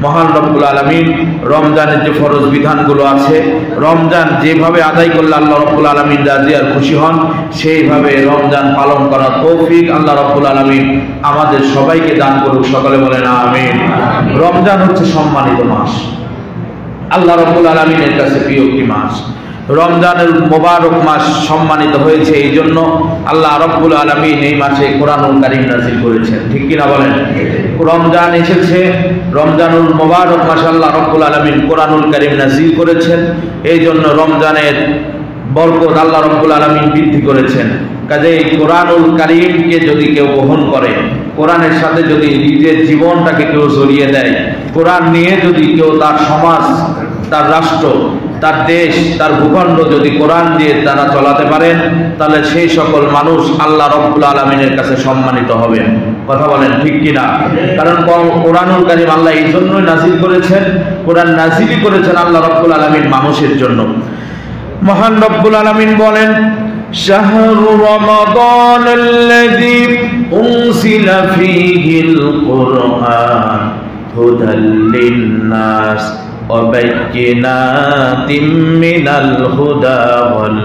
মহান রব্বুল আলামিন রমজানের যে ফরজ বিধানগুলো আছে, রমজান যেভাবে আদায় করলে আল্লাহ রব্বুল আলামিন রাজি আর খুশি হন, সেইভাবে রমজান পালন করার তৌফিক আল্লাহ রব্বুল আলামিন আমাদের সবাইকে দান করুক। সকলে বলেন আমিন। রমজান হচ্ছে সম্মানিত মাস, আল্লাহ রব্বুল আলামিনের কাছে প্রিয় একটি মাস। রমজানের মোবারক মাস সম্মানিত হয়েছে এই জন্য আল্লাহ রব্বুল আলামিন এই মাসে কোরআনুল কারীম নাযিল করেছেন। ঠিক কিনা বলেন? রমজান এসেছে, রমজানুল মোবারক মাসে আল্লাহ রব্বুল আলামিন কোরআনুল কারীম নাযিল করেছেন। এই জন্য রমজানের বরকত আল্লাহ রব্বুল আলামিন বৃদ্ধি করেছেন। কাজেই কোরআনুল কারীমকে যদি কেউ গ্রহণ করে, কোরআনের সাথে যদি নিজের জীবনটাকে কেউ জড়িয়ে দেয়, কোরআন নিয়ে যদি কেউ তার সমাজ, তার রাষ্ট্র, তার দেশ, তার ভূখণ্ড যদি কোরআন দিয়ে তারা চলাতে পারেন, তাহলে সেই সকল মানুষ আল্লাহ রব্বুল আলামিনের কাছে সম্মানিত হবেন। কথা বলেন ঠিক কিনা? কারণ কোরআনুল কারীম আল্লাহ এই জন্যই নাযিল করেছেন, কোরআন নাযিলই করেছেন আল্লাহ রব্বুল আলামিন মানুষের জন্য। মহান রব্বুল আলামিন বলেন, শাহরু রমাদানাল্লাযী উনজিলা ফীহিল কুরআন হুদাল লিন-নাস ওয়া বাইয়িনাতিম মিনাল হুদা ওয়াল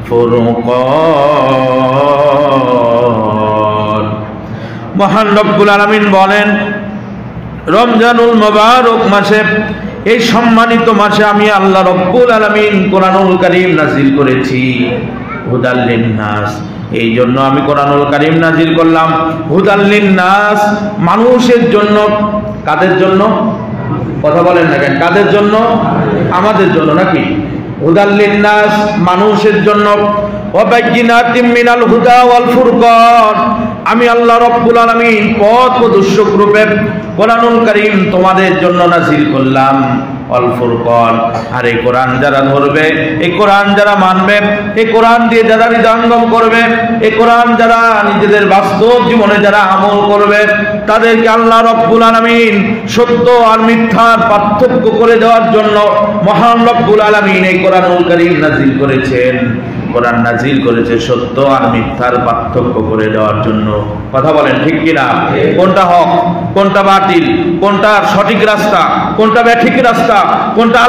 ফুরকান। মহান রব্বুল আলামিন বলেন, রমজানুল মুবারক মাসে, এই সম্মানিত মাসে আমি আল্লাহ রব্বুল আলামিন কোরআনুল কারীম নাযিল করেছি হুদাল লিন-নাস। এই জন্য আমি কোরআনুল কারীম নাযিল করলাম হুদাল লিন-নাস, মানুষের জন্য। কাদের জন্য? কথা বলেন না কেন? কাদের জন্য? আমাদের জন্য নাকি? হুদাল লিন-নাস, মানুষের জন্য। ওয়া বাইয়িনাতিম মিনাল হুদা ওয়াল ফুরকান, আমি আল্লাহ রব্বুল আলামিন পথ প্রদর্শক রূপে কোরআনুল কারীম তোমাদের জন্য নাযিল করলাম। ওয়াল ফুরকান, আর এই কোরআন যারা ধরবে, এই কোরআন যারা মানবে, এই কোরআন দিয়ে যারা হৃদয়ঙ্গম করবে, এই কোরআন যারা নিজেদের বাস্তব জীবনে যারা আমল করবে, তাদেরকে আল্লাহ রব্বুল আলামিন সত্য আর মিথ্যার পার্থক্য করে দেওয়ার জন্য মহান রব্বুল আলামিন এই কোরআনুল কারীম নাযিল করেছেন। কোরআন নাযিল করেছে সত্য আর মিথ্যার পার্থক্য করে দেওয়ার জন্য। কথা বলেন ঠিক কিনা? কোনটা হক, কোনটা বাতিল, কোনটা সঠিক রাস্তা, কোনটা ব্যাঠিক রাস্তা, কোনটা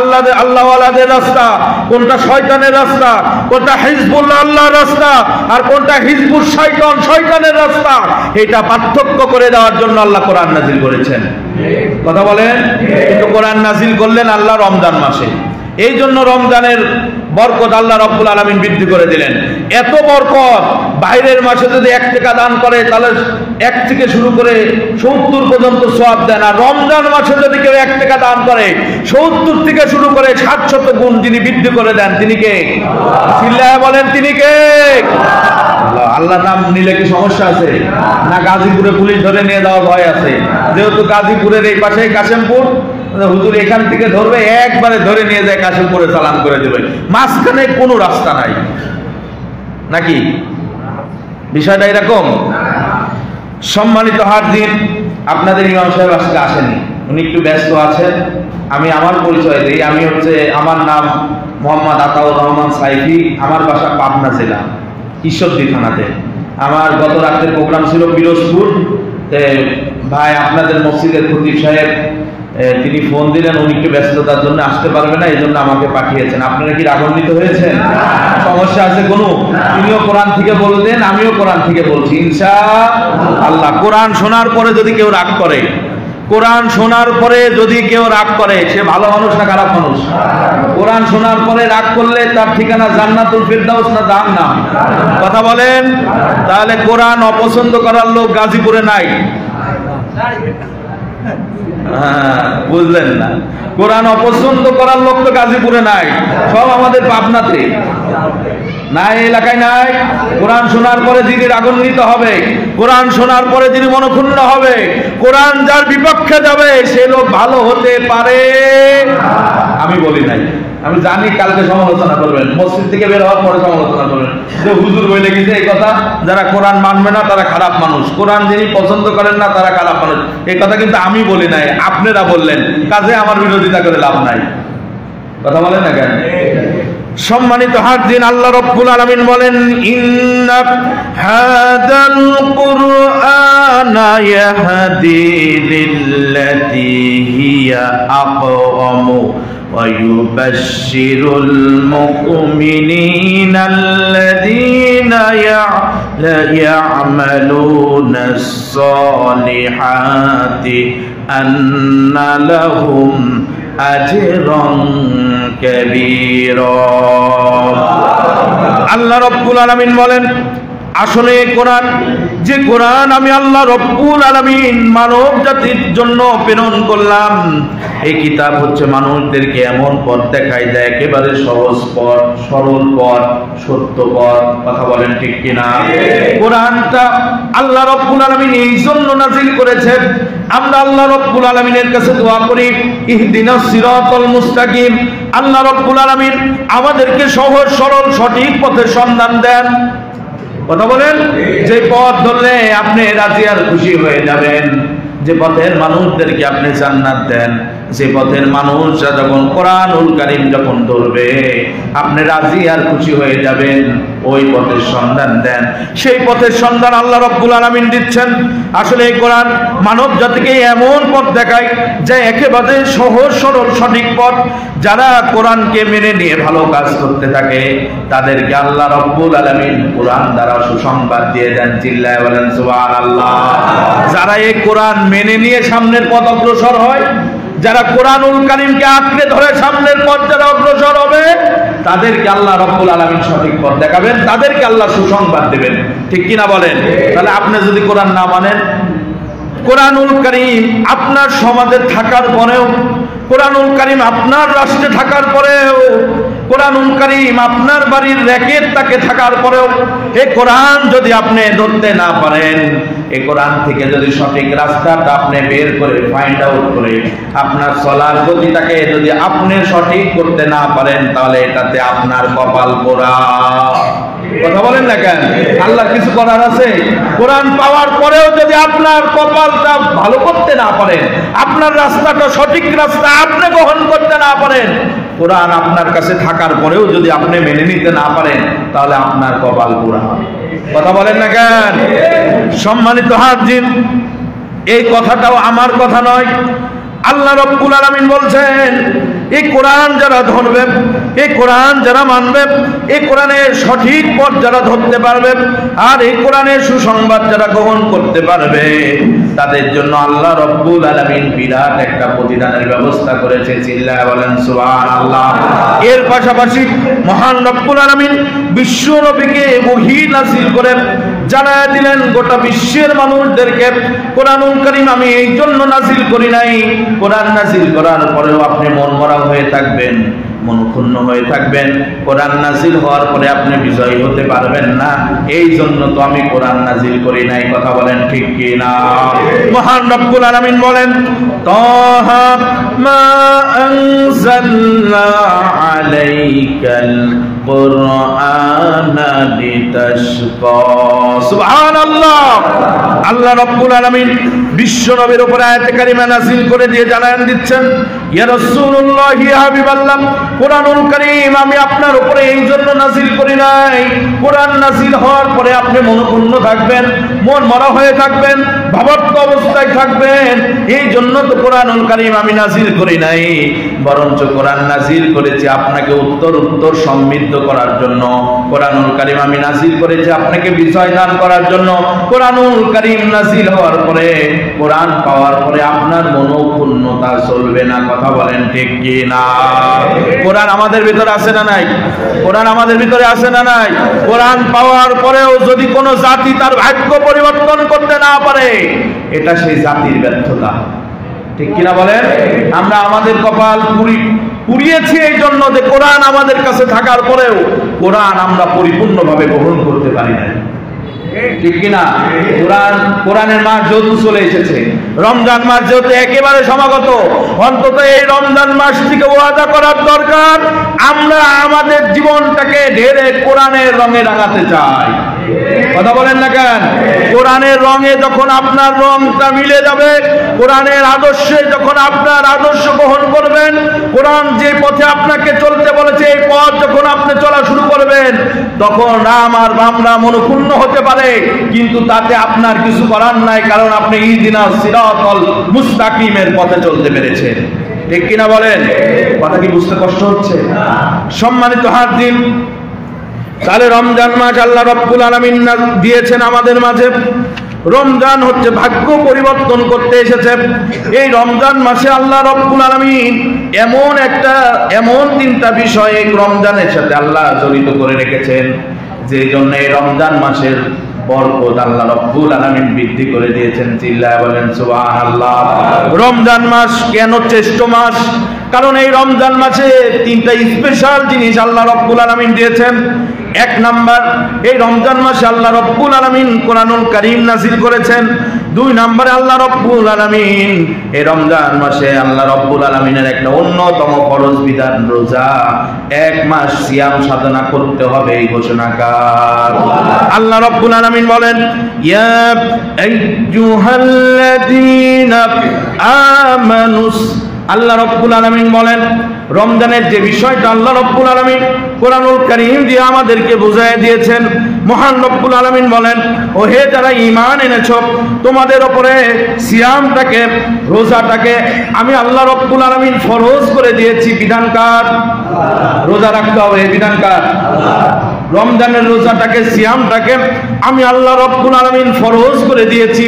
আল্লাহওয়ালাদের রাস্তা, কোনটা শয়তানের রাস্তা, কোনটা হিজবুল্লাহ আল্লাহর রাস্তা, আর কোনটা হিজবুল শয়তান শয়তানের রাস্তা, এটা পার্থক্য করে দেওয়ার জন্য আল্লাহ কোরআন নাযিল করেছেন। কথা বলেন? কিন্তু কোরআন নাযিল করলেন আল্লাহ রমজান মাসে। এই জন্য রমজানের বরকত আল্লাহ রব্বুল আলামিন বৃদ্ধি করে দিলেন। এত বরকত, বাইরের মাসে যদি 1 টাকা দান করে তাহলে 1 থেকে শুরু করে 70 পর্যন্ত সওয়াব দেন, আর রমজান মাসে যদি কেউ 1 টাকা দান করে 70 থেকে শুরু করে 700 গুণ যিনি বৃদ্ধি করে দেন, তিনি কে? চিল্লায়া বলেন, তিনি কে? আল্লাহ নাম নিলে কি সমস্যা আছে? না গাজীপুরে পুলিশ ধরে নিয়ে যাওয়ার ভয় আছে? যেহেতু গাজীপুরের এই পাশে কাশিমপুর, হুজুর এখান থেকে ধরবে, একবারে ধরে নিয়ে যায় কাশিমপুরে চালান করে দেবে, মাঝখানে কোনো রাস্তা নাই নাকি? বিষয়টা এরকম। সম্মানিত হাজির, আপনাদের ইমাম সাহেব আজকে আসেনি, উনি একটু ব্যস্ত আছেন। আমি আমার পরিচয় দিই, আমি আমার নাম মোহাম্মদ আতাউর রহমান সাইফি, আমার বাসা পাবনা জেলা ঈশ্বরদী থানাতে। আমার গত রাতের প্রোগ্রাম ছিল পিরোজপুর। ভাই আপনাদের মসজিদের খতিব সাহেব তিনি ফোন দিলেন, উনি একটু ব্যস্ততার জন্য আসতে পারবে না, এই জন্য আমাকে পাঠিয়েছেন। আপনারা কি রাগান্বিত হয়েছেন? সমস্যা আছে কোনো? তিনিও কোরআন থেকে বলতেন, আমিও কোরআন থেকে বলছি ইনশাআল্লাহ। কোরআন শোনার পরে যদি কেউ রাগ করে, কোরআন শোনার পরে যদি কেউ রাগ করে, সে ভালো মানুষ না খারাপ মানুষ? কোরআন শোনার পরে রাগ করলে তার ঠিকানা জান্নাতুল ফিরদাউস না জাহান্নাম? কথা বলেন। তাহলে কোরআন অপছন্দ করার লোক গাজীপুরে নাই, বুঝলেন না? কোরআন অপছন্দ করার লোক তো গাজীপুরে নাই, সব আমাদের পাবনাতে নাই, এলাকায় নাই। কোরআন শোনার পরে যিনি রাগান্বিত হবে, কোরআন শোনার পরে যিনি মনক্ষুণ্ণ হবে, কোরআন যার বিপক্ষে যাবে, সে লোক ভালো হতে পারে? আমি বলি নাই, আমি জানি কালকে সমালোচনা করবেন, মসজিদ থেকে বের হওয়ার পরে সমালোচনা করবেন যে হুজুর বলে গেছে এই কথা, যারা কোরআন মানবে না তারা খারাপ মানুষ, কোরআন যিনি পছন্দ করেন না তারা খারাপ মানুষ। এই কথা কিন্তু আমি বলি নাই, আপনারা বললেন, কাজে আমার বিরোধিতা করে লাভ নাই। কথা বলেন না কেন? সম্মানিত হাজির, আল্লাহ রাব্বুল আলামিন বলেন, ইন্না হাদাল কুরআনা ইয়াহদি লিল্লাতী হিয়া আকওয়ামু ওয়া ইউবাশশিরুল মুমিনিনা আল্লাযীনা ইয়া'মালুনাস সালিহাতি আন্না লাহুম আজরান কাবীরা। আল্লাহ রাব্বুল আলামিন বলেন, আসলে কোরআন, যে কোরআন আমি আল্লাহ রাব্বুল আলামিন মানব জাতির জন্য প্রেরণ করলাম, এই কিতাব হচ্ছে মানুষদেরকে এমন পথ দেখায় যায়, একেবারে সহজ পথ, সরল পথ, সত্য পথ। কথা বলেন ঠিক কিনা? কোরআনটা আল্লাহ রাব্বুল আলামিন এই জন্য নাযিল করেছেন। আমরা আল্লাহ রাব্বুল আলামিনের কাছে দোয়া করি, ইহদিনাস সিরাতাল মুস্তাকিম। আল্লাহ রাব্বুল আলামিন আমাদেরকে সহজ সরল সঠিক পথের সন্ধান দেন। কথা বলেন, যে পথ ধরলে আপনি রাজি আর খুশি হয়ে যাবেন, যে পথের মানুষদেরকে আপনি জান্নাত দেন, যে পথের মানুষরা যখন কোরআনুল কারীম যখন ধরবে আপনি রাজি আর খুশি হয়ে যাবেন, ওই পথের সন্ধান দেন। সেই পথের সন্ধান আল্লাহ রাব্বুল আলামিন দিচ্ছেন। আসলে এই কোরআন মানব জাতিকে এমন পথ দেখায় যে একেবারে সহজ সরল সঠিক পথ। যারা কোরআনকে মেনে নিয়ে ভালো কাজ করতে থাকে তাদেরকে আল্লাহ রাব্বুল আলামিন কোরআন দ্বারা সুসংবাদ দিয়ে দেন। চিল্লায় বলেন সুবহানাল্লাহ। যারা এই কোরআন মেনে নিয়ে সামনের পথ অগ্রসর হয়, যারা কোরআনুল কারীমকে আঁকড়ে ধরে সামনের পথ যারা অগ্রসর হবে, তাদেরকে আল্লাহ রাব্বুল আলামিন সঠিক পথ দেখাবেন, তাদেরকে আল্লাহ সুসংবাদ দেবেন। ঠিক কিনা বলেন? তাহলে আপনি যদি কোরআন না মানেন, কোরআনুল কারীম আপনার সমাজে থাকার পরেও, কোরআনুল কারীম আপনার রাষ্ট্রে থাকার পরেও, কোরআনুল কারীম আপনার বাড়ির র্যাকের তাকে থাকার পরেও, এই কোরআন যদি আপনি ধরতে না পারেন, এই কোরআন থেকে যদি সঠিক রাস্তাটা আপনি বের করে ফাইন্ড আউট করে আপনার চলার গতিটাকে যদি আপনি সঠিক করতে না পারেন, তাহলে এটাতে আপনার কপাল পোড়া। কথা বলেন না কেন? আল্লাহ কিছু করার আছে? কোরআন পাওয়ার পরেও যদি আপনার কপালটা ভালো করতে না পারেন, আপনার রাস্তাটা সঠিক রাস্তা আপনি গ্রহণ করতে না পারেন, কোরআন আপনার কাছে থাকার পরেও যদি আপনি মেনে নিতে না পারেন, তাহলে আপনার কপাল পোড়া। কথা বলেন না কেন? সম্মানিত হাজির, এই কথাটাও আমার কথা নয়, আল্লাহ রাব্বুল আলামিন বলছেন, এই কোরআন যারা ধরবে, এই কোরআন যারা মানবে, এই কোরআনের সঠিক পথ যারা ধরতে পারবে, আর এই কোরআনের সুসংবাদ যারা গ্রহণ করতে পারবে, তাদের জন্য আল্লাহ রাব্বুল আলামিন বিরাট একটা প্রতিদানের ব্যবস্থা করেছে। চিল্লায় বলেন সুবহানাল্লাহ। এর পাশাপাশি মহান রাব্বুল আলামিন বিশ্ব নবীকে ওহী নাযিল করে জানায় দিলেন গোটা বিশ্বের মানুষদেরকে, কোরআনুল কারীম আমি এই জন্য নাযিল করি নাই, কোরআন নাযিল করার পরেও আপনি মন মরা হয়ে থাকবেন, মনক্ষুণ্ণ হয়ে থাকবেন, কোরআন নাযিল হওয়ার পরে আপনি বিজয়ী হতে পারবেন না, এই জন্য তো আমি কোরআন নাযিল করি নাই। কথা বলেন ঠিক কি না? মহান রব্বুল আলামিন বলেন, তাহা মা আনজালনা আলাইকাল কুরআনা লিতাশকা। সুবহানাল্লাহ। আল্লাহ রাব্বুল আলামিন বিশ্ব নবীর উপর আয়াতে কারিমা নাযিল করে দিয়ে জানান দিচ্ছেন, ইয়া রাসূলুল্লাহ, ইয়া হাবিবাল্লাহ, কোরআনুল কারীম আমি আপনার উপরে এই জন্য নাযিল করি নাই, কোরআন নাযিল হওয়ার পরে আপনি মনক্ষুণ্ণ থাকবেন, মন মরা হয়ে থাকবেন, ভাবাত্ম অবস্থায় থাকবেন, এই জন্য তো কোরআনুল কারীম আমি নাযিল করি নাই, বরঞ্চ কোরআন নাযিল করেছি আপনাকে উত্তর উত্তর সমৃদ্ধ করার জন্য। কোরআনুল কারীম আমি নাযিল করেছি আপনাকে বিজয় দান করার জন্য। কোরআনুল কারীম নাযিল হওয়ার পরে, কোরআন পাওয়ার পরে আপনার মনক্ষুণ্ণতা চলবে না। কথা বলেন ঠিক কি না? কোরআন আমাদের ভিতরে আছে না নাই? কোরআন আমাদের ভিতরে আছে না নাই? কোরআন পাওয়ার পরেও যদি কোনো জাতি তার ভাগ্য পরিবর্তন করতে না পারে, এটা সেই জাতির ব্যর্থতা। ঠিক কিনা বলেন? আমরা আমাদের কপাল পুড়িয়েছি এই জন্য যে কোরআন আমাদের কাছে থাকার পরেও কোরআন আমরা পরিপূর্ণভাবে গ্রহণ করতে পারি না। ঠিক কিনা? কোরআনের মাস যেহেতু চলে এসেছে, রমজান মাস যেহেতু একেবারে সমাগত, অন্তত এই রমজান মাস থেকে ওয়াদা করার দরকার আমরা আমাদের জীবনটাকে ঢেরে কোরআনের রঙে রাঙাতে চাই। কথা বলেন না কেন? কোরআনের রঙে যখন আপনার রংটা মিলে যাবে, কোরআনের আদর্শে যখন আপনার আদর্শ গ্রহণ করবেন, কোরআন যে পথে আপনাকে চলতে বলেছে এই পথ যখন আপনি চলা শুরু করবেন, তখন রাম আর বামরা মনোক্ষুণ্ণ হতে পারে, কিন্তু তাতে আপনার কিছু করার নাই, কারণ আপনি ইহদিনাস সিরাতাল মুস্তাকিমের পথে চলতে পেরেছেন। ঠিক কিনা বলেন? কথা কি বুঝতে কষ্ট হচ্ছে? সম্মানিত হাজির, তাহলে রমজান মাস আল্লাহ রাব্বুল আলামিন দিয়েছেন আমাদের মাঝে। রমজান হচ্ছে ভাগ্য পরিবর্তন করতে এসেছে। এই রমজান মাসে আল্লাহ রাব্বুল আলামিন এমন তিনটা বিষয় এই রমজানের সাথে আল্লাহ জড়িত করে রেখেছেন, যে জন্য এই রমজান মাসের বরকত আল্লাহ রাব্বুল আলামিন বৃদ্ধি করে দিয়েছেন। চিল্লায় বলেন সুবহানাল্লাহ। রমজান মাস কেন শ্রেষ্ঠ মাস? কারণ এই রমজান মাসে তিনটা স্পেশাল জিনিস আল্লাহ রাব্বুল আলামিন দিয়েছেন। এক নাম্বার, এই রমজান মাসে আল্লাহ রাব্বুল আলামিন কোরআনুল কারীম নাযিল করেছেন। দুই নম্বরে আল্লাহ রাব্বুল আলামিন এই রমজান মাসে আল্লাহ রাব্বুল আলামিনের একটা অন্যতম ফরজ বিধান রোজা, এক মাস সিয়াম সাধনা করতে হবে এই ঘোষণাকার। আল্লাহ রাব্বুল আলামিন বলেন, ইয়া আইয়ুহাল্লাযীনা আমানুস, আল্লাহ রাব্বুল আলামিন বলেন রমজানের যে বিষয়টা আল্লাহ রাব্বুল আলামিন কোরআনুল কারীম দিয়ে আমাদেরকে বুঝায় দিয়েছেন। মহান রব্বুল আলামিন বলেন, ও হে যারা ঈমান এনেছো, তোমাদের উপরে সিয়ামটাকে, রোজাটাকে আমি আল্লাহ রাব্বুল আলামিন ফরজ করে দিয়েছি। বিধানকার রোজা রাখতে হবে, বিধানকার রমজানের রোজাটাকে, সিয়ামটাকে আমি আল্লাহ রাব্বুল আলামিন ফরজ করে দিয়েছি।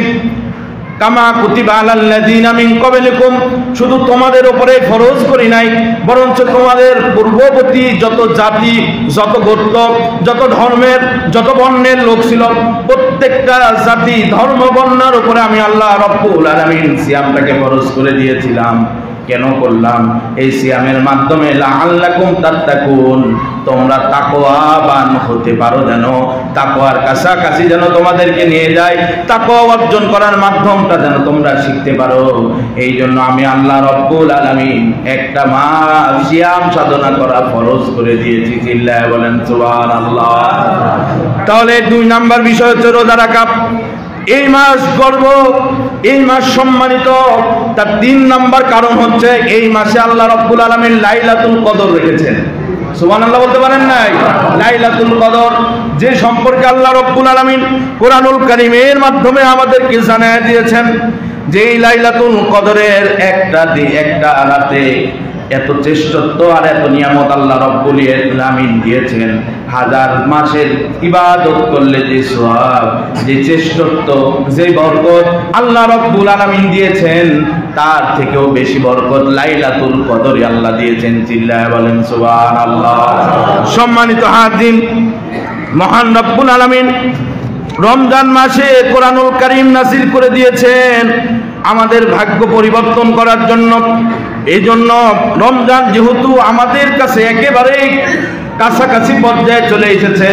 কামা কুতিবা আলাল্লাযীনা মিন ক্বাবলিকুম, শুধু তোমাদের উপরে ফরজ করি নাই, বরঞ্চ তোমাদের পূর্ববর্তী যত জাতি, যত গোত্র, যত ধর্মের, যত বর্ণের লোক ছিল, প্রত্যেকটা জাতি, ধর্ম, বর্ণের উপরে আমি আল্লাহ রাব্বুল আলামিন সিয়ামটাকে ফরজ করে দিয়েছিলাম। কেন করলাম? এই সিয়ামের মাধ্যমে লাআল্লাকুম তাত্তাকুন, তোমরা তাকওয়াবান হতে পারো, যেন তাকওয়ার কাছাকাছি যেন তোমাদেরকে নিয়ে যায়, তাকওয়া অর্জন করার মাধ্যমটা যেন তোমরা শিখতে পারো। এই জন্য আমি আল্লাহ রাব্বুল আলামিন একটা মাস সিয়াম সাধনা করা ফরজ করে দিয়েছি। চিল্লায় বলেন সুবহানাল্লাহ। তাহলে দুই নাম্বার বিষয় হচ্ছে রোজা রাখা। এই মাস গর্ব, এই মাস সম্মানিত। তার তিন নাম্বার কারণ হচ্ছে এই মাসে আল্লাহ রাব্বুল আলামিন লাইলাতুল কদর রেখেছেন। সুবহানাল্লাহ বলতে পারেন নাই? লাইলাতুল কদর, যে সম্পর্কে আল্লাহ রাব্বুল আলামিন কোরআনুল কারীমের মাধ্যমে আমাদেরকে জানিয়ে দিয়েছেন যে এই লাইলাতুল কদরের একটা রাতে এত শ্রেষ্ঠত্ব আর এত নিয়ামত আল্লাহ রাব্বুল আলামিন দিয়েছেন। হাজার মাসের ইবাদত করলে যে সওয়াব, যে শ্রেষ্ঠত্ব, যে বরকত আল্লাহ রাব্বুল আলামিন দিয়েছেন, তার থেকেও বেশি বরকত লাইলাতুল কদরে আল্লাহ দিয়েছেন। চিল্লায় বলেন সুবহানাল্লাহ। সম্মানিত হাজির, মহান রাব্বুল আলামিন রমজান মাসে কোরআনুল কারীম নাযিল করে দিয়েছেন আমাদের ভাগ্য পরিবর্তন করার জন্য। এই জন্য রমজান যেহেতু আমাদের কাছে একেবারেই কাছাকাছি পর্যায়ে চলে এসেছে,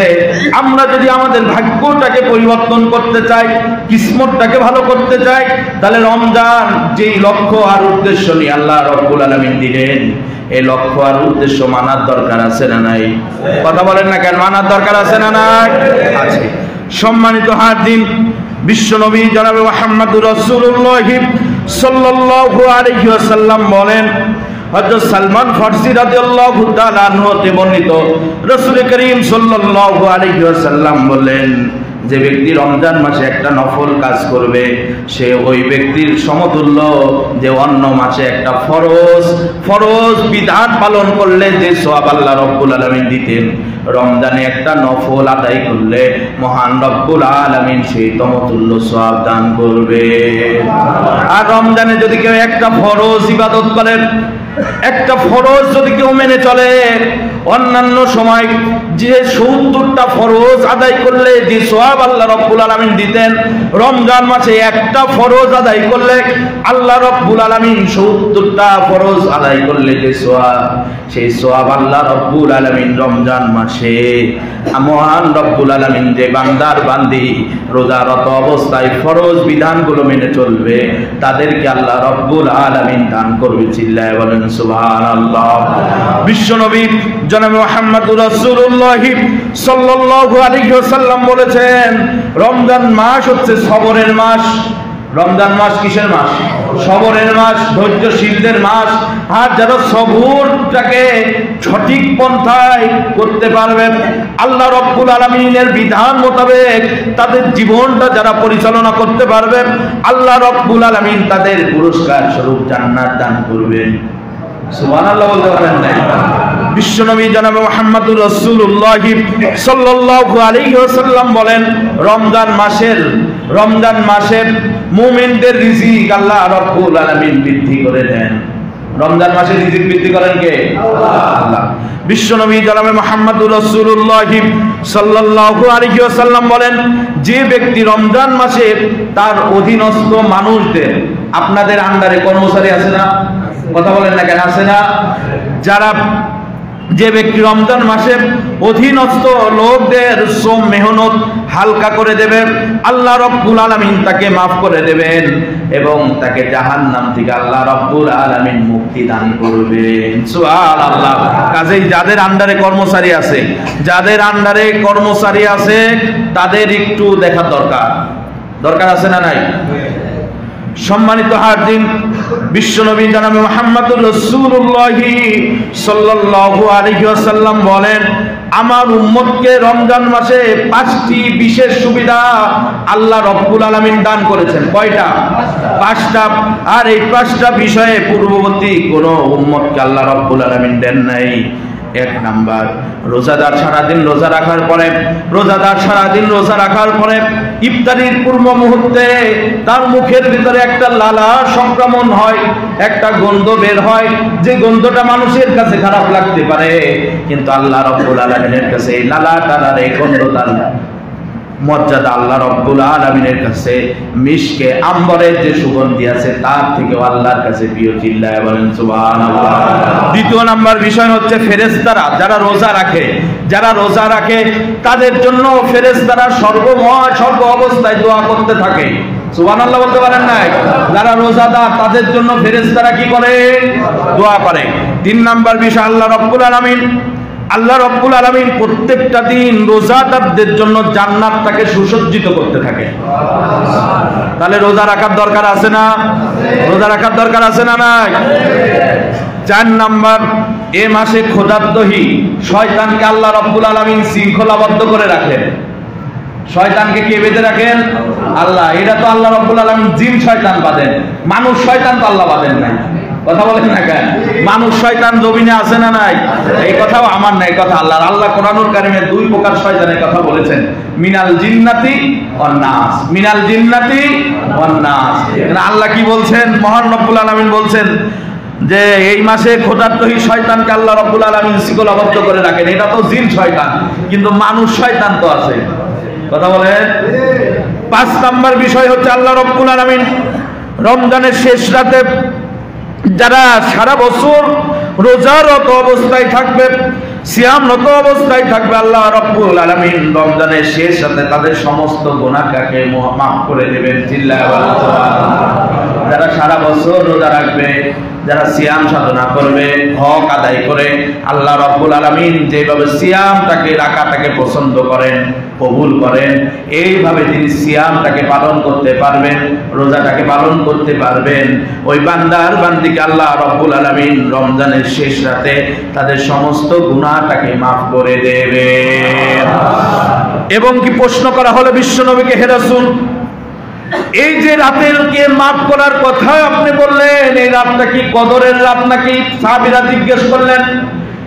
আমরা যদি আমাদের ভাগ্যটাকে পরিবর্তন করতে চাই, কিসমতটাকে ভালো করতে চাই, তাহলে রমজান যেই লক্ষ্য আর উদ্দেশ্য নিয়ে আল্লাহ রাব্বুল আলামিন দিলেন, এই লক্ষ্য আর উদ্দেশ্য মানার দরকার আছে না নাই? কথা বলেন না কেন? মানার দরকার আছে না নাই? আছে। সম্মানিত হাজির, বিশ্বনবী জনাবে মুহাম্মদুর রাসূলুল্লাহ সাল্লাল্লাহু আলাইহি ওয়াসাল্লাম বলেন, হযরত সালমান ফারসি রাদিয়াল্লাহু তাআলা আনহু হতে বর্ণিত, রাসূল করিম সাল্লাল্লাহু আলাইহি ওয়াসাল্লাম বলেন, যে ব্যক্তি রমজান মাসে একটা নফল কাজ করবে, সে ওই ব্যক্তির সমতুল্য যে অন্য মাসে একটা ফরজ বিধান পালন করলে যে সওয়াব আল্লাহ রাব্বুল আলামিন দিতেন, রমজানে একটা নফল আদায় করলে মহান রব্বুল আলামিন সেই সমতুল্য সওয়াব দান করবে। আর রমজানে যদি কেউ একটা ফরজ ইবাদত করে, একটা ফরজ যদি কেউ মেনে চলে, অন্যান্য সময় যে ৭০টা ফরজ আদায় করলে যে সওয়াব আল্লাহ রাব্বুল আলামিন দিতেন, রমজান মাসে একটা ফরজ আদায় করলে আল্লাহ রাব্বুল আলামিন ৭০টা ফরজ আদায় করলে যে সওয়াব, সেই সওয়াব আল্লাহ রাব্বুল আলামিন রমজান মাসে মহান রাব্বুল আলামিন যে বান্দার বান্দি রোজারত অবস্থায় ফরজ বিধানগুলো মেনে চলবে, তাদেরকে আল্লাহ রাব্বুল আলামিন দান করবে। চিল্লায় বলেন সুবহানাল্লাহ। বিশ্বনবী জনাবে মুহাম্মদুর রাসূলুল্লাহ সাল্লাল্লাহু আলাইহি ওয়াসাল্লাম বলেছেন, রমজান মাস হচ্ছে সবরের মাস। রমজান মাস কিসের মাস? সবরের মাস, ধৈর্যশীলদের মাস। আর যারা সবরটাকে সঠিক পন্থায় করতে পারবে, আল্লাহ রাব্বুল আলামিনের বিধান মোতাবেক তাদের জীবনটা যারা পরিচালনা করতে পারবে, আল্লাহ রাব্বুল আলামিন তাদের পুরস্কার স্বরূপ জান্নাত দান করবেন। সুবহানাল্লাহ বলতে পারেন না? বিশ্বনবী জনাবে মুহাম্মদুর রাসূলুল্লাহ সাল্লাল্লাহু আলাইহি ওয়াসাল্লাম বলেন, রমজান মাসে মুমিনদের রিজিক আল্লাহ রাব্বুল আলামিন বৃদ্ধি করে দেন। রমজান মাসে রিজিক বৃদ্ধি করেন কে? আল্লাহ। বিশ্বনবী জনাবে মুহাম্মদুর রাসূলুল্লাহ সাল্লাল্লাহু আলাইহি ওয়াসাল্লাম বলেন, যে ব্যক্তি রমজান মাসে তার অধীনস্থ মানুষদের, আপনাদের আন্ডারে কর্মচারী আছে না? কথা বলেন না কেন? আছে না? যে ব্যক্তি রমজান মাসে অধীনস্থ লোকদের শ্রম মেহনত হালকা করে দেবে, আল্লাহ রাব্বুল আলামিন তাকে মাফ করে দেবেন এবং তাকে জাহান্নাম থেকে আল্লাহ রাব্বুল আলামিন মুক্তি দান করবেন। সুবহানাল্লাহ। কাজেই যাদের আন্ডারে কর্মচারী আছে তাদের একটু দেখার দরকার আছে না নাই? সম্মানিত হাজিরিন, বিশ্বনবী জনাবে মুহাম্মদুর রাসূলুল্লাহ সাল্লাল্লাহু আলাইহি ওয়াসাল্লাম বলেন, আমার উম্মতকে রমজান মাসে 5টি বিশেষ সুবিধা আল্লাহ রাব্বুল আলামিন দান করেছেন। কয়টা? 5টা। আর এই 5টা বিষয়ে পূর্ববর্তী কোন উম্মতকে আল্লাহ রাব্বুল আলামিন দেন নাই। 1 নাম্বার, রোজাদার সারাদিন রোজা রাখার পরে ইফতারির পূর্ব মুহূর্তে তার মুখের ভিতরে একটা লালা সংক্রমণ হয়, একটা গন্ধ বের হয়, যে গন্ধটা মানুষের কাছে খারাপ লাগতে পারে, কিন্তু আল্লাহ রাব্বুল আলামিনের কাছে এই লালাটার এই গন্ধটার মর্যাদা আল্লাহ রাব্বুল আলামিনের কাছে মিশকে আম্বরের যে সুগন্ধি আছে তার থেকেও আল্লাহর কাছে প্রিয়। চিল্লায় বলেন সুবহানাল্লাহ। 2 নাম্বার বিষয় হচ্ছে ফেরেশতারা যারা রোজা রাখে তাদের জন্য ফেরেশতারা সর্ব অবস্থায় দোয়া করতে থাকে। সুবহানাল্লাহ বলতে পারেন না? যারা রোজাদার তাদের জন্য ফেরেশতারা কি করে? দোয়া করে। 3 নাম্বার বিষয়, আল্লাহ রাব্বুল আলামিন প্রত্যেকটা দিন রোজাদারদের জন্য জান্নাতটাকে সুসজ্জিত করতে থাকে। তাহলে রোজা রাখার দরকার আছে না? নাই? 4 নাম্বার, এ মাসে ক্ষুধার্তহী শয়তানকে আল্লাহ রাব্বুল আলামিন শৃঙ্খলাবদ্ধ করে রাখেন। শয়তানকে কে বেঁধে রাখেন? আল্লাহ। এটা তো আল্লাহ রাব্বুল আলামিন জিন শয়তান বাঁধেন, মানুষ শয়তান তো আল্লাহ বাঁধেন নাই। কথা বলেন না কেন? মানুষ শয়তান জমিনে আছে না নাই? এই কথাও আমার নাই, কথা আল্লাহর। আল্লাহ কোরআনুল কারীমে 2 প্রকার শয়তানের কথা বলেছেন, মিনাল জিন্নাতি ওয়ান নাস। আল্লাহ কি বলছেন? মহান রব্বুল আলামিন বলছেন যে এই মাসে ক্ষুধার্তহী শয়তানকে আল্লাহ রাব্বুল আলামিন শৃঙ্খলাবদ্ধ করে রাখেন। এটা তো জিন শয়তান, কিন্তু মানুষ শয়তান তো আছে। কথা বলেন। 5 নাম্বার বিষয় হচ্ছে, আল্লাহ রাব্বুল আলামিন রমজানের শেষ রাতে যারা সারা বছর রোজারত অবস্থায় থাকবে, সিয়ামরত অবস্থায় থাকবে, আল্লাহ রাব্বুল আলামিন রমজানের শেষ রাতে তাদের সমস্ত গুনাহকে মাফ করে দেবেন। চিল্লায়া বলেন সুবহানাল্লাহ। যারা সারা বছর রোজা রাখবে, যারা সিয়াম সাধনা করবে, হক আদায় করে, আল্লাহ রাব্বুল আলামিন যেভাবে সিয়ামটাকে রাখাটাকে পছন্দ করেন, কবুল করেন, এইভাবে তিনি সিয়ামটাকে পালন করতে পারবেন, রোজাটাকে পালন করতে পারবেন, ওই বান্দিকে আল্লাহ রাব্বুল আলামিন রমজানের শেষ রাতে তাদের সমস্ত গুনাহটাকে মাফ করে দেবেন। এবং কি প্রশ্ন করা হলো বিশ্বনবীকে, হে রাসূল, এই যে রাতেরকে মাফ করার কথা আপনি বললেন, এই রাতটা কি কদরের রাত নাকি? সাহাবীরা জিজ্ঞেস করলেন,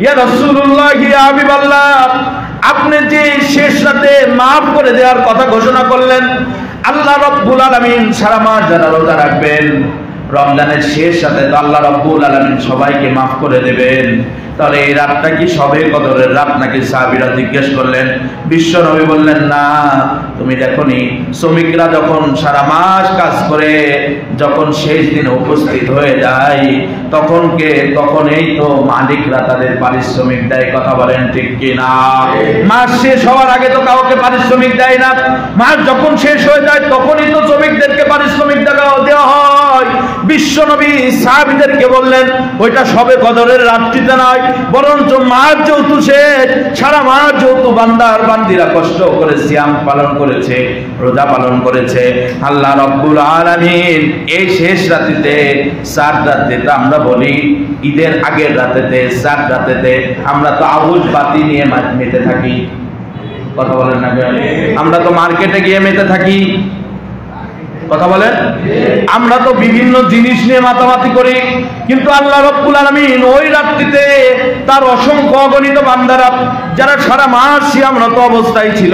ইয়া রাসূলুল্লাহ, ইয়া হাবিবাল্লাহ, আপনি যে শেষ রাতে মাফ করে দেওয়ার কথা ঘোষণা করলেন, আল্লাহ রাব্বুল আলামিন সারা মাস যারা রোজা রাখবেন, রমজানের শেষ রাতে তো আল্লাহ রাব্বুল আলামিন সবাইকে মাফ করে দেবেন, তাহলে এই রাতটা কি সবে কদরের রাত নাকি? সাহাবীরা জিজ্ঞেস করলেন। বিশ্ব নবী বললেন, না, তুমি দেখোনি শ্রমিকরা যখন সারা মাস কাজ করে যখন শেষ দিনে উপস্থিত হয়ে যায় তখন এই তো মালিকরা তাদের পারিশ্রমিক দেয়। কথা বলেন ঠিক কিনা? মাস শেষ হওয়ার আগে তো কাউকে পারিশ্রমিক দেয় না, মাস যখন শেষ হয়ে যায় তখনই তো শ্রমিকদেরকে পারিশ্রমিক দেওয়া হয়। বিশ্ব নবী সাহাবীদেরকে বললেন, ওইটা সবে কদরের রাত্রিতে নয়, বরঞ্চ মাস যেহেতু শেষ, সারা মাস যেহেতু বান্দার বান্দিরা কষ্ট করে সিয়াম পালন করেছে, রোজা পালন করেছে, আল্লাহ রব্বুল আলামিন এই শেষ রাতিতে, 4 রাতেতে আমরা বলি ঈদের আগের রাতেতে, 4 রাতেতে আমরা তো আউশ বাতি নিয়ে মেতে থাকি, কথা বলেন না? আমরা তো মার্কেটে গিয়ে মেতে থাকি, কথা বলেন? আমরা তো বিভিন্ন জিনিস নিয়ে মাতামাতি করি, কিন্তু আল্লাহ রব্বুল আলামিন ওই রাত্রিতে তার অসংখ্য অগণিত বান্দারা যারা সারা মাস সিয়ামরত অবস্থায় ছিল,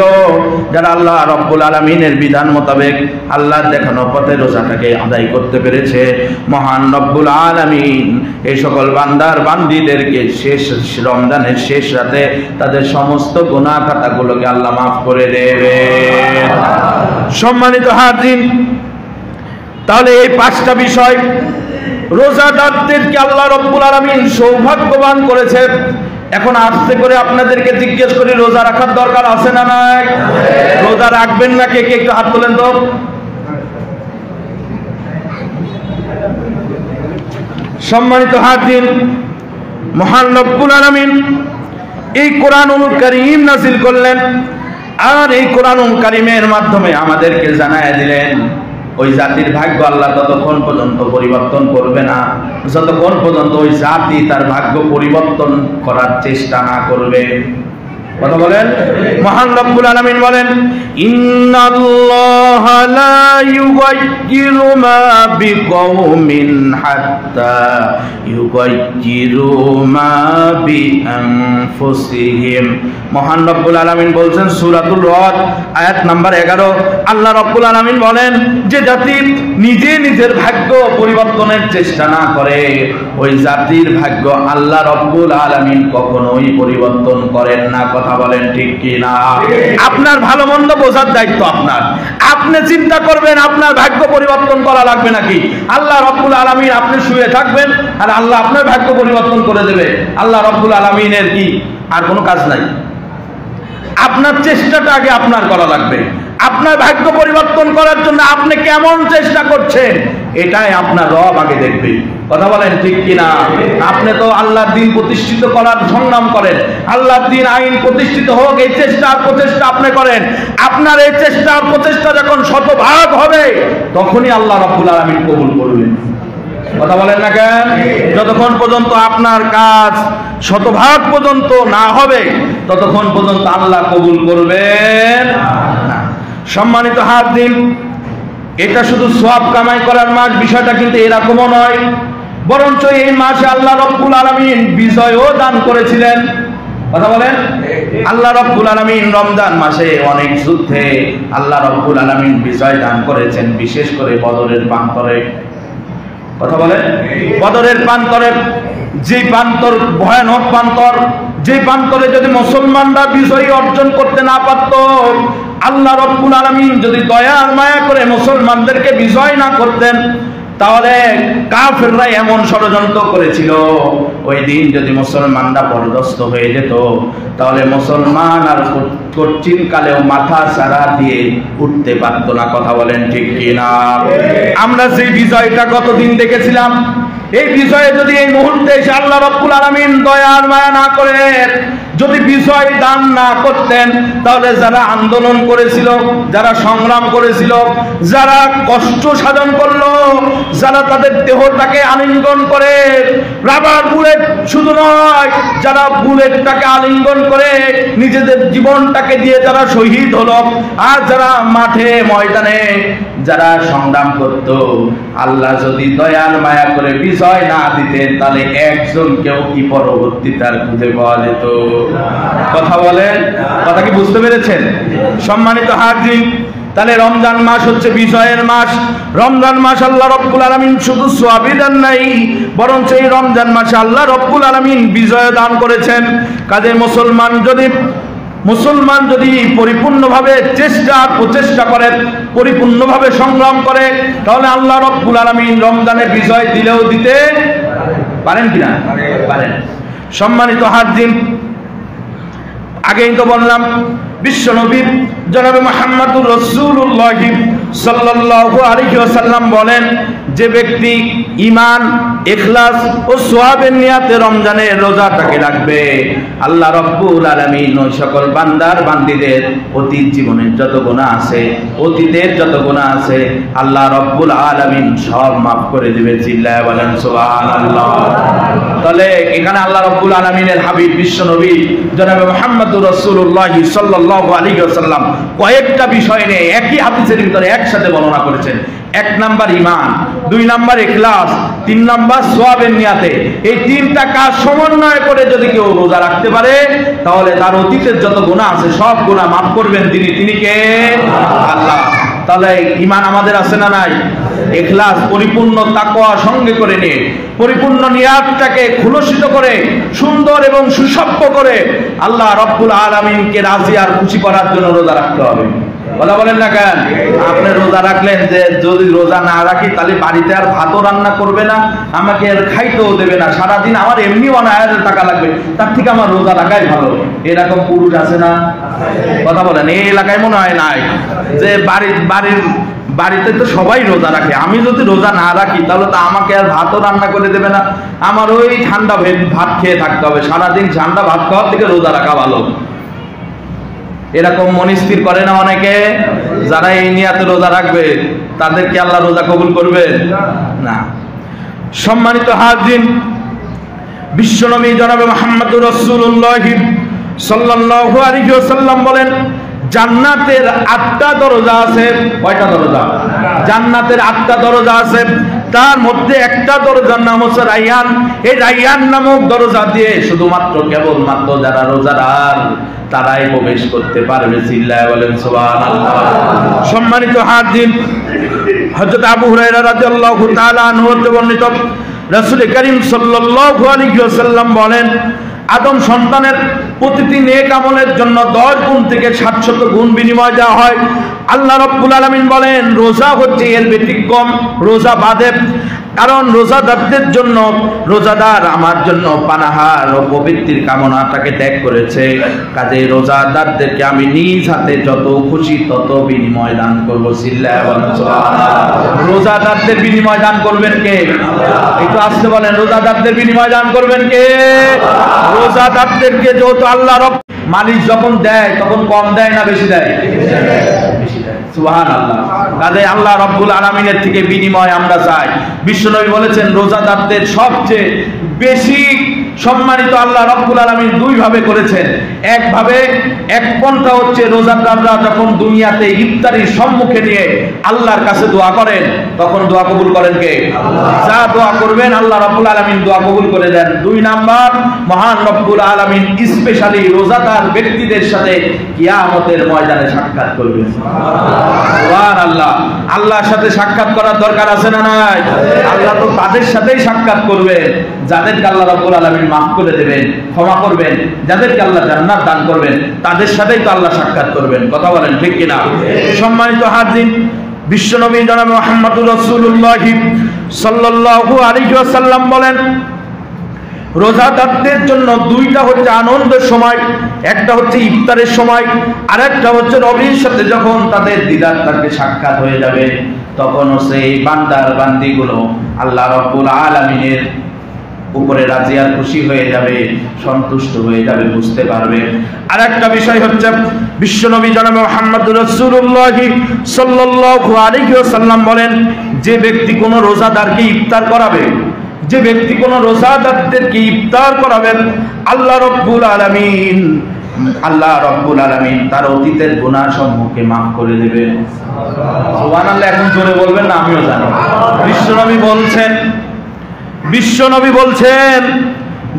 যারা আল্লাহ রব্বুল আলামিনের বিধান মোতাবেক আল্লাহর দেখানো পথে রোজাটাকে আদায় করতে পেরেছে, মহান রব্বুল আলামিন এই সকল বান্দার বান্দিদেরকে শেষ রমজানের শেষ রাতে তাদের সমস্ত গুনাহ খাতাগুলোকে আল্লাহ মাফ করে দেবে। সম্মানিত হাজির, তাহলে এই 5টা বিষয় রোজাদারদেরকে আল্লাহ রব্বুল আলামিন সৌভাগ্যবান করেছে। এখন আস্তে করে আপনাদেরকে জিজ্ঞেস করি, রোজা রাখার দরকার আছে না নাই? রোজা রাখবেন না কে কে একটু হাত তোলেন তো। সম্মানিত হাজির, মহান রব্বুল আলামিন এই কোরআনুল কারীম নাযিল করলেন, আর এই কোরআনুল কারীমের মাধ্যমে আমাদেরকে জানায় দিলেন ওই জাতির ভাগ্য আল্লাহ ততক্ষণ পর্যন্ত পরিবর্তন করবে না যতক্ষণ পর্যন্ত ওই জাতি তার ভাগ্য পরিবর্তন করার চেষ্টা না করবে। কথা বলেন? মহান রব্বুল আলামিন বলেন, ইন্নাল্লাহা লা ইউগাইয়িরু মা বিকওমিন হাত্তা ইউগাইয়িরু মা বিআনফুসিহিম। মহান রব্বুল আলামিন বলছেন সূরাতুল রদ আয়াত নাম্বার 11, আল্লাহ রব্বুল আলামিন বলেন যে জাতি নিজে নিজের ভাগ্য পরিবর্তনের চেষ্টা না করে ওই জাতির ভাগ্য আল্লাহ রব্বুল আলামিন কখনোই পরিবর্তন করেন না। কথা বলেন ঠিক কি না? আপনার ভালো মন্দ বোঝার দায়িত্ব আপনার। আপনি চিন্তা করবেন আপনার ভাগ্য পরিবর্তন করা লাগবে নাকি। আল্লাহ রব্বুল আলামিন, আপনি শুয়ে থাকবেন আর আল্লাহ আপনার ভাগ্য পরিবর্তন করে দেবে। আল্লাহ রব্বুল আলামিনের কি আর কোনো কাজ নাই? আপনার চেষ্টাটা আগে আপনার করা লাগবে। আপনার ভাগ্য পরিবর্তন করার জন্য আপনি কেমন চেষ্টা করছেন এটাই আপনার রব আগে দেখবে। কথা বলেন ঠিক কিনা? আপনি তো আল্লাহর দ্বীন প্রতিষ্ঠিত করার সংগ্রাম করেন, আল্লাহর দ্বীন আইন প্রতিষ্ঠিত হোক এই চেষ্টা আর প্রচেষ্টা আপনি করেন। আপনার এই চেষ্টা আর প্রচেষ্টা যখন শতভাগ হবে তখনই আল্লাহ রাব্বুল আলামিন কবুল করবেন। কথা বলেন না কেন? যতক্ষণ পর্যন্ত আপনার কাজ শতভাগ পর্যন্ত না হবে ততক্ষণ পর্যন্ত আল্লাহ কবুল করবেন না। সম্মানিত হাজির, এটা শুধু সওয়াব কামাই করার মাস, বিষয়টা কিন্তু এরকমও নয়, বরঞ্চ এই মাসে আল্লাহ রব্বুল আলামিন বিজয়ও দান করেছিলেন। কথা বলেন? আল্লাহ রব্বুল আলামিন রমজান মাসে অনেক যুদ্ধে আল্লাহ রব্বুল আলামিন বিজয় দান করেছেন, বিশেষ করে বদরের প্রান্তরে। কথা বলেন? বদরের প্রান্তরে, যে প্রান্তর ভয়ানক প্রান্তর, যে প্রান্তরে যদি মুসলমানরা বিজয় অর্জন করতে না পারত, আল্লাহ রব্বুল আলামিন যদি দয়া আর মায়া করে মুসলমানদেরকে বিজয় না করতেন, তাহলে কাফেররা এমন ষড়যন্ত্র করেছিল ওই দিন যদি মুসলমানরা পরাস্ত হয়ে যেত তাহলে মুসলমান আর কঠিন কালেও মাথা ছাড়া দিয়ে উঠতে পারতো না। কথা বলেন ঠিক কিনা? আমরা যে বিজয়টা গতদিন দেখেছিলাম, এই বিজয়ে যদি এই মুহূর্তে এসে আল্লাহ রব্বুল আলামিন দয়া আর মায়া না করে যদি বিজয় দান না করতেন, তাহলে যারা আন্দোলন করেছিল, যারা সংগ্রাম করেছিল, যারা কষ্ট সাধন করলো, যারা তাদের দেহটাকে আলিঙ্গন করে রাবার বুলেট শুধু নয়, যারা বুলেটটাকে আলিঙ্গন করে নিজেদের জীবনটাকে দিয়ে যারা শহীদ হলো, আর যারা মাঠে ময়দানে যারা সংগ্রাম করত, আল্লাহ যদি দয়াল মায়া করে বিজয় না দিতেন তাহলে একজনকেও কি পরবর্তীতে আর খুঁজে পাওয়া যেত? কথা বলেন? কথা কি বুঝতে পেরেছেন? সম্মানিত হাজির, তাহলে রমজান মাস হচ্ছে বিজয়ের মাস। রমজান মাস আল্লাহ রব্বুল আলামিন শুধু সওয়াবই দেন নাই, বরঞ্চ এই রমজান মাসে আল্লাহ রব্বুল আলামিন বিজয় দান করেছেন। কাজে মুসলমান যদি পরিপূর্ণভাবে প্রচেষ্টা করে, পরিপূর্ণভাবে সংগ্রাম করে, তাহলে আল্লাহ রব্বুল আলামিন রমজানে বিজয় দিলেও দিতে পারেন কিনা? পারেন। সম্মানিত হাজির, আগেই তো বললাম বিশ্বনবী জনাবে মুহাম্মদুর রাসূলুল্লাহ সাল্লাল্লাহু আলাইহি ওয়াসাল্লাম বলেন, যে ব্যক্তি ঈমান, ইখলাস ও সওয়াবের নিয়তে রমজানের রোজাটাকে রাখবে, আল্লাহ রাব্বুল আলামিন ওই সকল বান্দার বান্দীদের অতীত জীবনের যত গুনাহ আছে, অতীতের যত গুনাহ আছে, আল্লাহ রাব্বুল আলামিন সব মাফ করে দিবে। চিল্লায়ে বলেন সুবহানাল্লাহ। তাহলে এখানে আল্লাহ রাব্বুল আলামিনের হাবিব বিশ্ব নবী জনাবে মুহাম্মদুর রাসূলুল্লাহ সাল্লাল্লাহু আলাইহি ওয়াসাল্লাম কয়েকটা বিষয় নিয়ে একই হাদিসের ভিতরে একসাথে বর্ণনা করেছেন। 1 নাম্বার ঈমান, 2 নাম্বার ইখলাস, 3 নাম্বার সওয়াবের নিয়তে। এই তিনটা কাজ সমন্বয় করে যদি কেউ রোজা রাখতে পারে, তাহলে তার অতীতের যত গুনাহ আছে সব গুনাহ মাফ করবেন তিনি কে? আল্লাহ। তাহলে ঈমান আমাদের আছে না নাই? ইখলাস পরিপূর্ণ তাকওয়া সঙ্গে করে নিয়ে, পরিপূর্ণ নিয়াতটাকে খুলসিত করে, সুন্দর এবং সুসভ্য করে আল্লাহ রাব্বুল আলামিনকে রাজি আর খুশি করার জন্য রোজা রাখতে হবে। কথা বলেন না কেন? আপনি রোজা রাখলেন যে যদি রোজা না রাখি তাহলে বাড়িতে আর ভাতও রান্না করবে না, আমাকে আর খাইতেও দেবে না, সারাদিন আমার এমনি অনায়াসে টাকা লাগবে, তার থেকে আমার রোজা রাখাই ভালো। এরকম পুরুষ আছে না? কথা বলেন। এই এলাকায় মনে হয় নাই যে বাড়িতে তো সবাই রোজা রাখে, আমি যদি রোজা না রাখি তাহলে তো আমাকে আর ভাতও রান্না করে দেবে না, আমার ওই ঠান্ডা ভাত খেয়ে থাকতে হবে, সারাদিন ঠান্ডা ভাত খাওয়ার থেকে রোজা রাখা ভালো। এরকম মনস্থির করে না অনেকে? যারা এই নিয়তে রোজা রাখবে তাদেরকে আল্লাহ রোজা কবুল করবে না। সম্মানিত হাজিরিন, বিশ্বনবী জনাবে মুহাম্মদুর রাসূলুল্লাহ সাল্লাল্লাহু আলাইহি ওয়াসাল্লাম বলেন, জান্নাতের 8টা দরজা আছে। কয়টা দরজা? জান্নাতের 8টা দরজা আছে। তার মধ্যে একটা দরজার নাম হচ্ছে রায়্যান। এই রায়্যান নামক দরজা দিয়ে শুধুমাত্র কেবলমাত্র যারা রোজাদার তারাই প্রবেশ করতে পারবে। চিল্লায়ে বলেন সুবহানাল্লাহ। সম্মানিত হাজিরিন, হযরত আবু হুরায়রা রাদিয়াল্লাহু তাআলা আনহু হতে বর্ণিত, রাসূল করিম সাল্লাল্লাহু আলাইহি ওয়াসাল্লাম বলেন, আদম সন্তানের প্রতিটি নেক আমলের জন্য 10 গুণ থেকে 700 গুণ বিনিময় দেওয়া হয়। আল্লাহ রাব্বুল আলামিন বলেন, রোজা হচ্ছে এর ব্যতিক্রম, রোজা বাদে। কারণ রোজাদারদের জন্য, রোজাদার আমার জন্য পানাহার ও পবিত্রির কামনাটাকে ত্যাগ করেছে, কাজে রোজাদারদেরকে আমি নিজ হাতে যত খুশি তত বিনিময় দান করবো। চিল্লায়ে বলেন সুবহানাল্লাহ। রোজাদারদের বিনিময় দান করবেন কে? একটু আসতে বলেন, রোজাদারদের বিনিময় দান করবেন কে? রোজাদারদেরকে যেহেতু আল্লাহ রব মালিক যখন দেয় তখন কম দেয় না বেশি দেয়? সুবহানাল্লাহ। কাজে আল্লাহ রাব্বুল আলামিনের থেকে বিনিময় আমরা চাই। বিশ্বনবী বলেছেন, রোজাদারদের সবচেয়ে বেশি সম্মানিত আল্লাহ রাব্বুল আলামিন 2 ভাবে করেছেন। এক পন্থা হচ্ছে রোজাদাররা যখন দুনিয়াতে ইফতারির সম্মুখে নিয়ে আল্লাহর কাছে দোয়া করেন, তখন দোয়া কবুল করেন কে? আল্লাহ। যা দোয়া করবেন আল্লাহ রাব্বুল আলামিন দোয়া কবুল করে দেন। 2 নাম্বার, মহান রাব্বুল আলামিন স্পেশালি রোজাদার ব্যক্তিদের সাথে কিয়ামতের ময়দানে সাক্ষাৎ করবেন। সুবহানাল্লাহ। আল্লাহর সাথে সাক্ষাৎ করার দরকার আছে না নাই? আল্লাহ তো তাদের সাথেই সাক্ষাৎ করবেন যাদেরকে আল্লাহ রাব্বুল আলামিন মাফ করে দেবেন, ক্ষমা করবেন, যাদেরকে আল্লাহ জান্নাত দান করবেন তাদের সাথেই তো আল্লাহ সাক্ষাৎ করবেন। কথা বলেন ঠিক কিনা? সম্মানিত হাজিরিন, বিশ্বনবী জনাব মুহাম্মদুর রাসূলুল্লাহ সাল্লাল্লাহু আলাইহি ওয়াসাল্লাম বলেন, রোজাদারদের জন্য 2টা হচ্ছে আনন্দের সময়, একটা হচ্ছে ইফতারের সময়, আর একটা হচ্ছে রবির সাথে যখন তাদের দিদার তাকে সাক্ষাৎ হয়ে যাবে, তখন সেই বান্দার বান্দিগুলো আল্লাহ রাব্বুল আলামিনের উপরে রাজি আর খুশি হয়ে যাবে, সন্তুষ্ট হয়ে যাবে, বুঝতে পারবে। আর একটা বিষয় হচ্ছে, বিশ্বনবী জনাব মুহাম্মদুর রাসূলুল্লাহ সাল্লাল্লাহু আলাইহি ওয়াসাল্লাম বলেন, যে ব্যক্তি কোনো রোজাদারকে ইফতার করাবে, যে ব্যক্তি কোনো রোজাদারদেরকে ইফতার করাবেন, আল্লাহ রাব্বুল আলামিন তার অতীতের গুনাহ সমূহকে মাফ করে দেবেন। সুবহানাল্লাহ। এখন জোরে বলবেন না, আমিও জানি। বিশ্বনবী বলছেন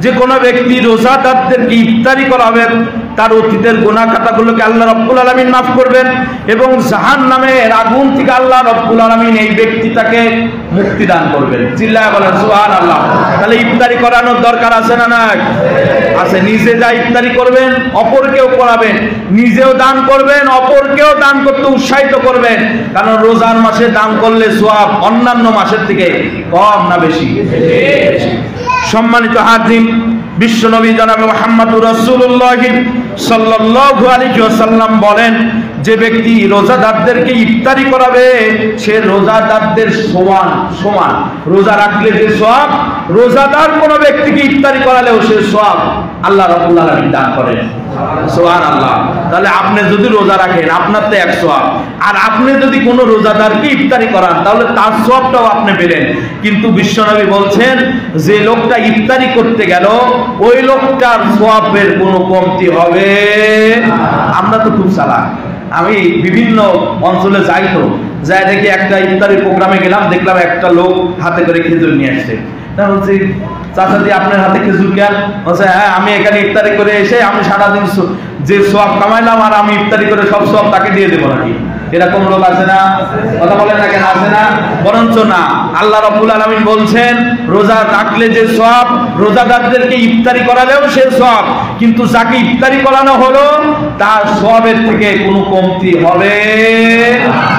যে কোনো ব্যক্তি রোজাদারদেরকে ইফতারি করাবেন, তার অতীতের গুনাহ খাতাগুলোকে আল্লাহ রাব্বুল আলামিন মাফ করবেন এবং জাহান্নামের আগুন থেকে আল্লাহ রাব্বুল আলামিন এই ব্যক্তিটাকে মুক্তি দান করবেন। চিল্লায়ে বলেন সুবহানাল্লাহ। তাহলে ইফতারি করানোর দরকার আছে না নাই? আছে। নিজে যা ইফতারি করবেন অপরকেও করাবেন, নিজেও দান করবেন, অপরকেও দান করতে উৎসাহিত করবেন। কারণ রোজার মাসে দান করলে সওয়াব অন্যান্য মাসের থেকে কম না বেশি? বেশি। সম্মানিত হাজিরিন, বিশ্বনবী জনাব মুহাম্মদুর রাসূলুল্লাহ সাল্লাল্লাহু আলাইহি ওয়াসাল্লাম বলেন, যে ব্যক্তি রোজাদারদেরকে ইফতারি করাবে সে রোজাদারদের সমান সমান। রোজা রাখলে যে সওয়াব, রোজাদার কোন ব্যক্তিকে ইফতারি করালেও সে সওয়াব আল্লাহ রাব্বুল আলামিন দান করেন। সুবহানাল্লাহ। তাহলে আপনি যদি রোজা রাখেন আপনার তো 1 সওয়াব, আর আপনি যদি কোনো রোজাদারকে ইফতারি করান তাহলে তার সওয়াবটাও আপনি পেলেন। কিন্তু বিশ্বনবী বলছেন যে লোকটা ইফতারি করতে গেল ওই লোকটার সওয়াবের কোনো কমতি হবে। আমরা তো খুব চালাক। আমি বিভিন্ন অঞ্চলে যাই, তো যাই দেখি একটা ইফতারি প্রোগ্রামে গেলাম, দেখলাম একটা লোক হাতে করে খেজুর নিয়ে আসছে। তা বলছি, চাচা দি আপনার হাতে খেজুর কেন? বলছে, হ্যাঁ আমি এখানে ইফতারি করে এসে আমি সারাদিন যে সওয়াব কামাইলাম আর আমি ইফতারি করে সব সওয়াব তাকে দিয়ে দেবো নাকি? এরকম লোক আছে না? কথা বলেন না কেন আছে না? বরঞ্চ না, আল্লাহ রাব্বুল আলামিন বলছেন রোজা রাখলে যে সওয়াব, রোজাদারদেরকে ইফতারি করালেও সে সওয়াব, কিন্তু যাকে ইফতারি করানো হলো তার সওয়াবের থেকে কোনো কমতি হবে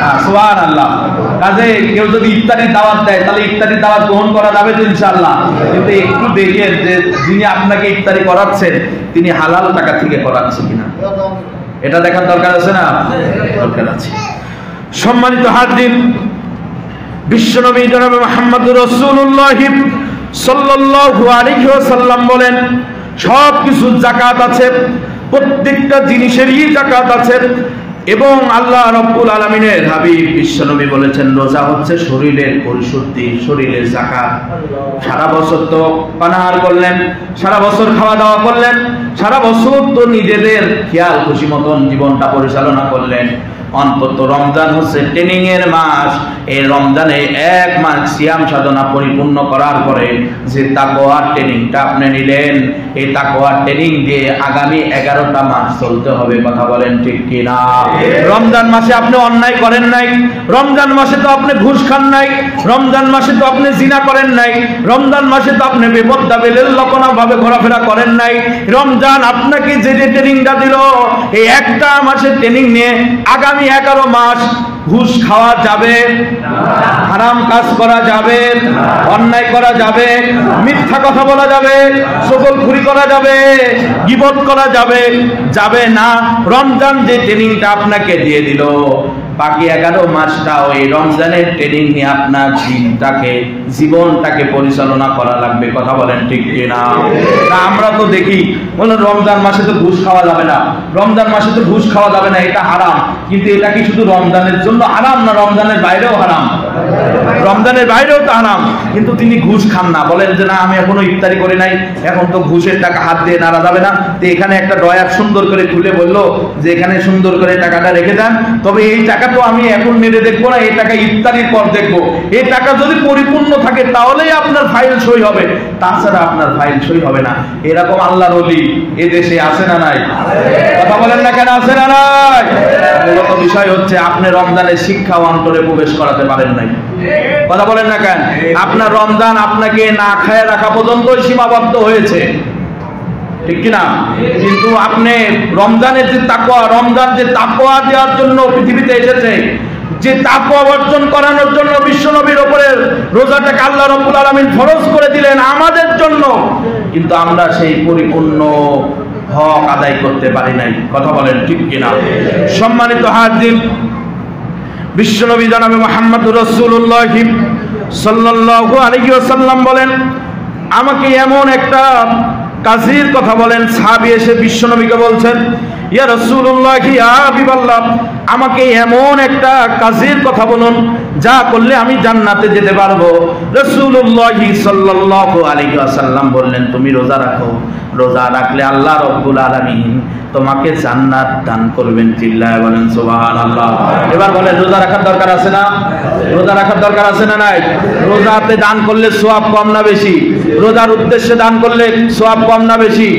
না। সুবহানাল্লাহ। কাজে কেউ যদি ইফতারির দাওয়াত দেয় তাহলে ইফতারির দাওয়াত গ্রহণ করা যাবে তো ইনশাআল্লাহ, কিন্তু একটু দেখেন যে যিনি আপনাকে ইফতারি করাচ্ছেন তিনি হালাল টাকা থেকে করাচ্ছে কিনা, এটা দেখার দরকার আছে না? দরকার আছে। সম্মানিত হাজির, বিশ্বনবী জনাব মুহাম্মদুর রাসূলুল্লাহ সাল্লাল্লাহু আলাইহি ওয়াসাল্লাম বলেন সব কিছু যাকাত আছে, প্রত্যেকটা জিনিসেরই যাকাত আছে। এবং আল্লাহ রাব্বুল আলামিনের হাবিব বিশ্বনবী বলেছেন রোজা হচ্ছে শরীরের পরিশুদ্ধি, শরীরের যাকাত। সারা বছর তো পানাহার করলেন, সারা বছর খাওয়া দাওয়া করলেন, সারা বছর তো নিজেদের খেয়াল খুশি মতন জীবনটা পরিচালনা করলেন। অন্তত রমজান হচ্ছে ট্রেনিং এর মাস। এই রমজানে 1 মাস সিয়াম সাধনা পরিপূর্ণ করার পরে যে তাকওয়ার ট্রেনিংটা আপনি নিলেন, এই তাকওয়ার ট্রেনিং দিয়ে আগামী 11টা মাস চলতে হবে। কথা বলেন ঠিক কিনা? রমজান মাসে আপনি অন্যায় করেন নাই, রমজান মাসে তো আপনি ঘুষ খান নাই, রমজান মাসে তো আপনি জিনা করেন নাই, রমজান মাসে তো আপনি বেপরদা বেলেল্লাপনা ভাবে ঘোরাফেরা করেন নাই। রমজান আপনাকে যে ট্রেনিংটা দিল, এই একটা মাসের ট্রেনিং নিয়ে আগামী 11 মাস ঘুষ খাওয়া যাবে, হারাম কাজ করা যাবে, অন্যায় করা যাবে, মিথ্যা কথা বলা যাবে, চগলখুরি করা যাবে, গীবত করা যাবে যাবে না। রমজান যে ট্রেনিংটা আপনাকে দিয়ে দিল, বাকি 11 মাসটা ওই রমজানের ট্রেনিং নিয়ে আপনার জীবনটাকে পরিচালনা করা লাগবে। কথা বলেন ঠিক কিনা? না আমরা তো দেখি বলে রমজান মাসে তো ঘুষ খাওয়া যাবে না, রমজান মাসে তো ঘুষ খাওয়া যাবে না, এটা হারাম। কিন্তু এটা কি শুধু রমজানের জন্য হারাম না রমজানের বাইরেও হারাম? রমজানের বাইরেও তো হারাম। কিন্তু তিনি ঘুষ খান না, বলেন যে না আমি এখনো ইফতারি করি নাই, এখন তো ঘুষের টাকা হাত দিয়ে নাড়া যাবে না। তো এখানে একটা ডয়ার সুন্দর করে খুলে বললো যে এখানে সুন্দর করে টাকাটা রেখে দেন, তবে এই টাকা তো আমি এখন মেরে দেখবো না, এই টাকা ইফতারির পর দেখবো। এই টাকা যদি পরিপূর্ণ থাকে তাহলেই আপনার ফাইল সই হবে, তাছাড়া আপনার ফাইল সই হবে না। এরকম আল্লাহর ওলি এ দেশে আছে না নাই? কথা বলেন না কেন আছে না নাই? মূলত বিষয় হচ্ছে আপনি রমজানের শিক্ষা অন্তরে প্রবেশ করাতে পারেন নাই। কথা বলেন না কেন? আপনার রমজান আপনাকে না খায় রাখা পর্যন্তই সীমাবদ্ধ হয়েছে, ঠিক কিনা? কিন্তু আপনি রমজানের যে তাকওয়া, রমজান যে তাকওয়া দেওয়ার জন্য পৃথিবীতে এসেছে, যে তাকওয়া অর্জন করানোর জন্য বিশ্বনবীর উপরে রোজাটাকে আল্লাহ রাব্বুল আলামিন ফরজ করে দিলেন আমাদের জন্য, কিন্তু আমরা সেই পরিপূর্ণ হক আদায় করতে পারি নাই। কথা বলেন ঠিক কিনা? সম্মানিত হাজির, বিশ্বনবী জনাবে মুহাম্মদুর রাসূলুল্লাহ সাল্লাল্লাহু আলাইহি ওয়াসাল্লাম বলেন আমাকে এমন একটা কাজীর কথা বলেন। সাহাবী এসে বিশ্বনবীকে বলছেন ইয়া রাসূলুল্লাহ, ইয়া হাবিবাল্লাহ, আমাকে এমন একটা কাজের কথা বলুন যা করলে আমি জান্নাতে যেতে পারবো। রাসূলুল্লাহ সাল্লাল্লাহু আলাইহি ওয়াসাল্লাম বললেন তুমি রোজা রাখো, রোজা রাখলে আল্লাহ রাব্বুল আলামিন তোমাকে জান্নাত দান করবেন। চিল্লায় বলেন সুবহানাল্লাহ। এবার বলেন রোজা রাখার দরকার আছে না? রোজা রাখার দরকার আছে না নাই? রোজাতে দান করলে সওয়াব কম না বেশি? রোজার উদ্দেশ্যে দান করলে সওয়াব কম না বেশি?